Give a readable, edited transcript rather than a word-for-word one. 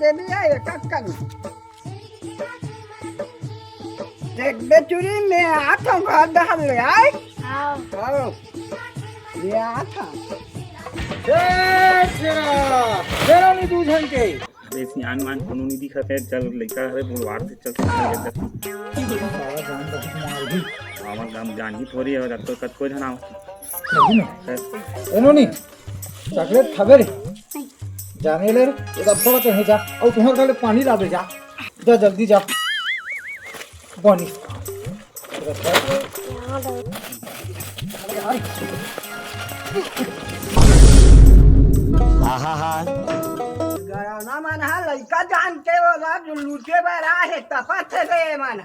दे दिया एक कक्कन देख बेचुरी में आता घर दहल ले आए हाँ आओ ये आता तेरा नहीं दूधन के ऐसी आन कोनो नहीं दिखत है चल लइका है बुलवार से चल सारा जान बहुत मार दी आवाज हम जान ही थोड़ी है तो कत को जनाओ नहीं ना एनोनी चॉकलेट खाबे रे जाने ले एक अब्बा तो है जा और तुम्हारे गाले पानी लावे जा जा जल्दी जा पानी घराना मन हा लइका जान के वाला जो लूटे बरा है तपत है मन